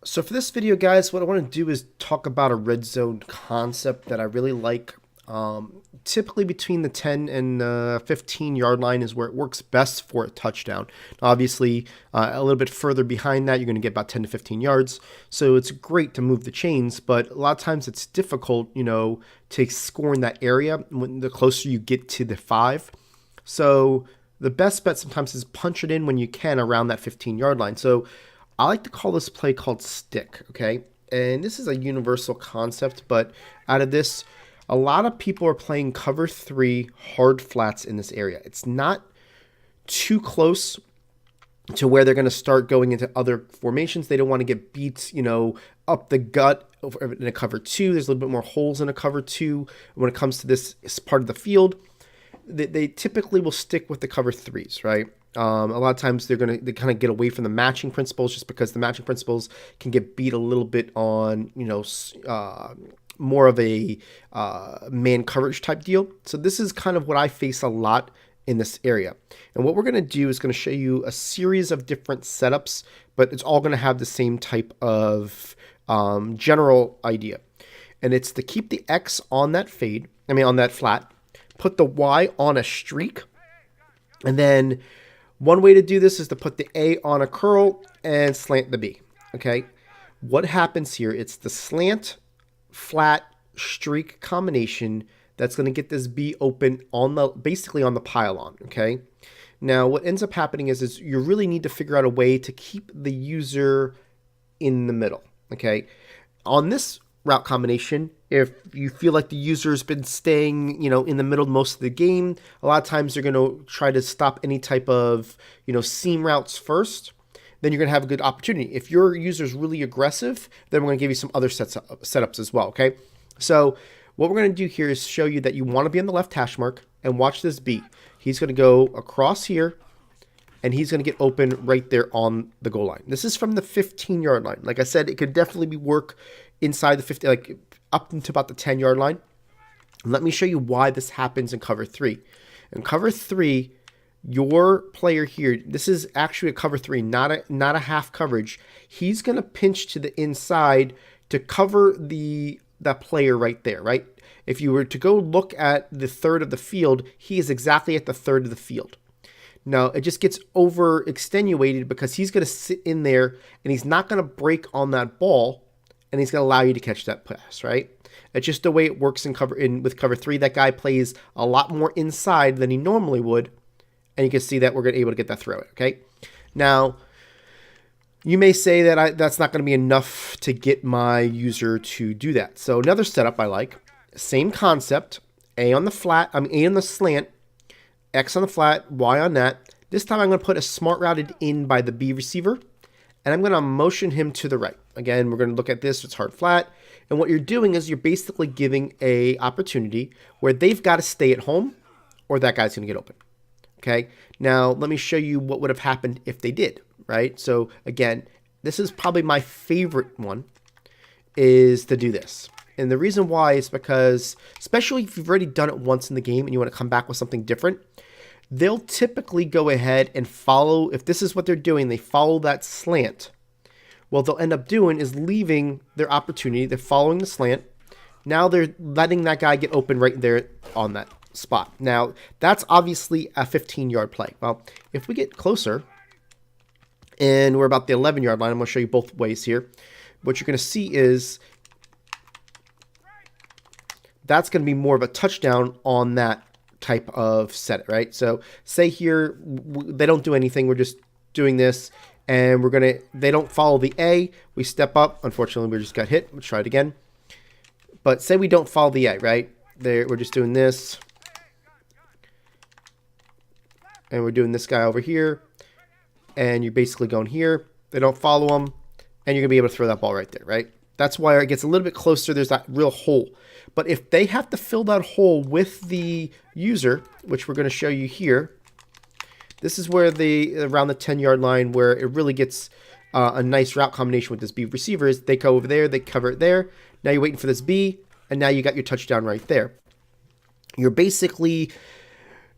So for this video, guys, what I want to do is talk about a red zone concept that I really like. Typically between the 10 and 15 yard line is where it works best for a touchdown. Obviously, a little bit further behind that, you're going to get about 10 to 15 yards. So it's great to move the chains, but a lot of times it's difficult, to score in that area when the closer you get to the 5. So the best bet sometimes is punch it in when you can around that 15-yard line. So I like to call this play called stick, okay? And this is a universal concept, but out of this, a lot of people are playing cover 3 hard flats in this area. It's not too close to where they're going to start going into other formations. They don't want to get beat, up the gut in a cover 2. There's a little bit more holes in a cover 2 when it comes to this part of the field. They typically will stick with the cover 3s, right? A lot of times they kind of get away from the matching principles just because the matching principles can get beat a little bit on, more of a man coverage type deal. So this is kind of what I face a lot in this area. And what we're going to do is going to show you a series of different setups, but it's all going to have the same type of general idea. And it's to keep the X on that on that flat, put the Y on a streak, and then one way to do this is to put the A on a curl and slant the B, okay? What happens here, it's the slant, flat, streak combination that's going to get this B open basically on the pylon, okay? Now, what ends up happening is you really need to figure out a way to keep the user in the middle, okay? On this route combination, if you feel like the user's been staying, in the middle most of the game, a lot of times they're going to try to stop any type of, seam routes first. Then you're going to have a good opportunity. If your user's really aggressive, then we're going to give you some other setups as well, okay? So what we're going to do here is show you that you want to be on the left hash mark and watch this B. He's going to go across here, and he's going to get open right there on the goal line. This is from the 15-yard line. Like I said, it could definitely work inside the 50, like up into about the 10-yard line. And let me show you why this happens in cover 3. In cover 3, your player here, this is actually a cover 3, not a half coverage. He's going to pinch to the inside to cover that player right there, right? If you were to go look at the third of the field, he is exactly at the third of the field. Now, it just gets over extenuated because he's going to sit in there and he's not going to break on that ball, and he's going to allow you to catch that pass, right? It's just the way it works with cover 3. That guy plays a lot more inside than he normally would, and you can see that we're going to be able to get that throw, okay? Now, you may say that that's not going to be enough to get my user to do that. So another setup I like, same concept, A on the slant, X on the flat, Y on that. This time I'm going to put a smart routed in by the B receiver, and I'm going to motion him to the right. Again, we're going to look at this. It's hard flat. And what you're doing is you're basically giving a opportunity where they've got to stay at home or that guy's going to get open. Okay. Now, let me show you what would have happened if they did, right? So again, this is probably my favorite one, is to do this. And the reason why is because, especially if you've already done it once in the game and you want to come back with something different, they'll typically go ahead and follow. If this is what they're doing, they follow that slant. What they'll end up doing is leaving their opportunity. They're following the slant. Now they're letting that guy get open right there on that spot. Now, that's obviously a 15-yard play. Well, if we get closer, and we're about the 11-yard line, I'm going to show you both ways here. What you're going to see is that's going to be more of a touchdown on that type of set, right? So say here, they don't do anything. We're just doing this, and they don't follow the A. We step up. Unfortunately, we just got hit. Let's try it again. But say we don't follow the A, right? We're just doing this. And we're doing this guy over here. And you're basically going here. They don't follow them. And you're going to be able to throw that ball right there, right? That's why it gets a little bit closer. There's that real hole. But if they have to fill that hole with the user, which we're going to show you here, this is where around the 10-yard line where it really gets a nice route combination with this B receiver is they go over there, they cover it there. Now you're waiting for this B, and now you got your touchdown right there. You're basically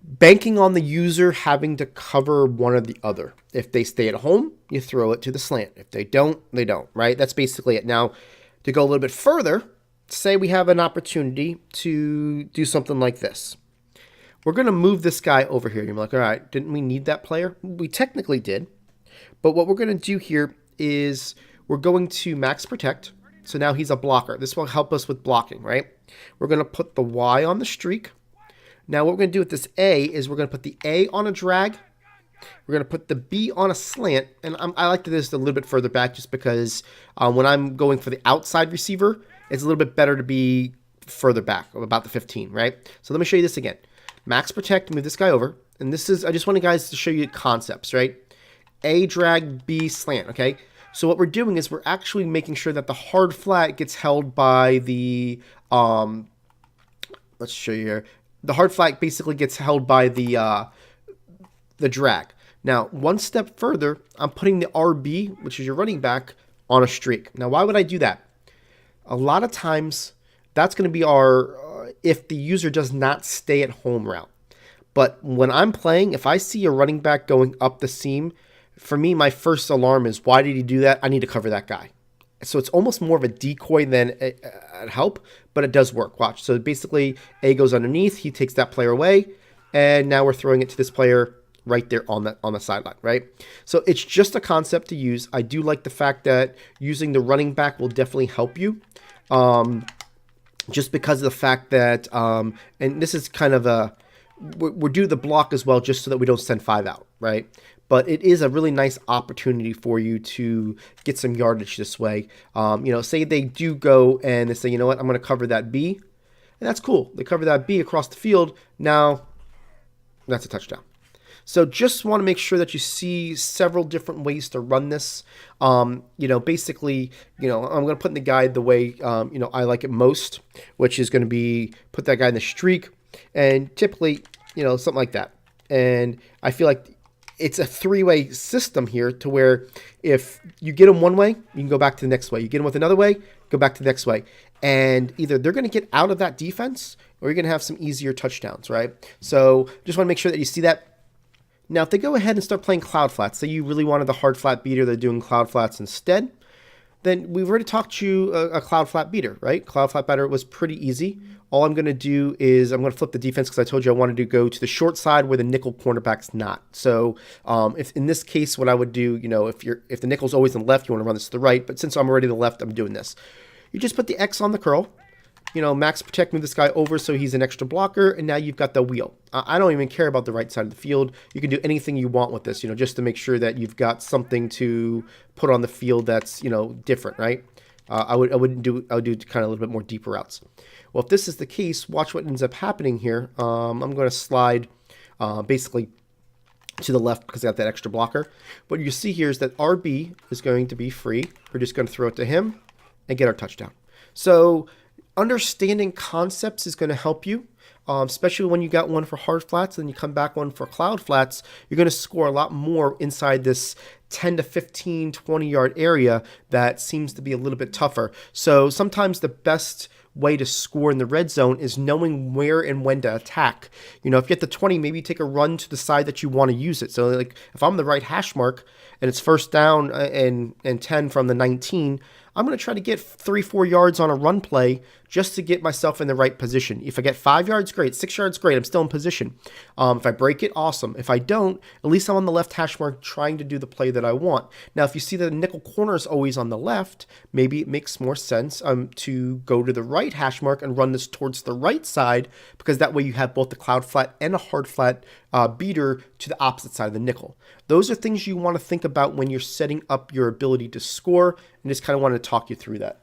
banking on the user having to cover one or the other. If they stay at home, you throw it to the slant. If they don't, they don't, right? That's basically it. Now, to go a little bit further, say we have an opportunity to do something like this. We're going to move this guy over here. You're like, all right, didn't we need that player? We technically did. But what we're going to do here is we're going to max protect. So now he's a blocker. This will help us with blocking, right? We're going to put the Y on the streak. Now what we're going to do with this A is we're going to put the A on a drag. We're going to put the B on a slant. And I like to do this a little bit further back just because when I'm going for the outside receiver, it's a little bit better to be further back, about the 15, right? So let me show you this again. Max protect, move this guy over. And this is, I just want you guys to show you concepts, right? A drag, B slant, okay? So what we're doing is we're actually making sure that the hard flat gets held by the, let's show you here. The hard flat basically gets held by the drag. Now, one step further, I'm putting the RB, which is your running back, on a streak. Now, why would I do that? A lot of times, that's going to be our, if the user does not stay at home route. But when I'm playing, if I see a running back going up the seam, for me, my first alarm is, why did he do that? I need to cover that guy. So it's almost more of a decoy than a help, but it does work. Watch. So basically, A goes underneath. He takes that player away, and now we're throwing it to this player right there on the sideline, right? So it's just a concept to use. I do like the fact that using the running back will definitely help you. Just because of the fact that, and this is kind of a, we're due the block as well, just so that we don't send 5 out, right? But it is a really nice opportunity for you to get some yardage this way. Say they do go and they say, you know what, I'm going to cover that B, and that's cool. They cover that B across the field. Now, that's a touchdown. So just want to make sure that you see several different ways to run this. Basically, I'm going to put in the guide the way, I like it most, which is going to be put that guy in the streak and typically, something like that. And I feel like it's a 3-way system here to where if you get them one way, you can go back to the next way. You get them with another way, go back to the next way. And either they're going to get out of that defense or you're going to have some easier touchdowns, right? So just want to make sure that you see that. Now, if they go ahead and start playing cloud flats, say you really wanted the hard flat beater, they're doing cloud flats instead, then we've already talked to you a cloud flat beater, right? Cloud flat beater was pretty easy. All I'm going to do is I'm going to flip the defense because I told you I wanted to go to the short side where the nickel cornerback's not. So if in this case, what I would do, if the nickel's always on the left, you want to run this to the right. But since I'm already to the left, I'm doing this. You just put the X on the curl. Max protect, move this guy over so he's an extra blocker, and now you've got the wheel. I don't even care about the right side of the field. You can do anything you want with this, just to make sure that you've got something to put on the field that's, different, right? I would do kind of a little bit more deeper routes. Well, if this is the case, watch what ends up happening here. I'm going to slide basically to the left because I got that extra blocker. What you see here is that RB is going to be free. We're just going to throw it to him and get our touchdown. So understanding concepts is going to help you, especially when you got one for hard flats and you come back one for cloud flats. You're going to score a lot more inside this 10 to 15, 20 yard area that seems to be a little bit tougher. So sometimes the best way to score in the red zone is knowing where and when to attack. If you get the 20, maybe take a run to the side that you want to use it. So like if I'm the right hash mark and it's first down and 10 from the 19, I'm going to try to get 3-4 yards on a run play just to get myself in the right position. If I get 5 yards, great. 6 yards, great. I'm still in position. If I break it, awesome. If I don't, at least I'm on the left hash mark trying to do the play that I want. Now, if you see that the nickel corner is always on the left, maybe it makes more sense to go to the right hash mark and run this towards the right side, because that way you have both the cloud flat and a hard flat beater to the opposite side of the nickel. Those are things you want to think about when you're setting up your ability to score, and just kind of want to talk you through that.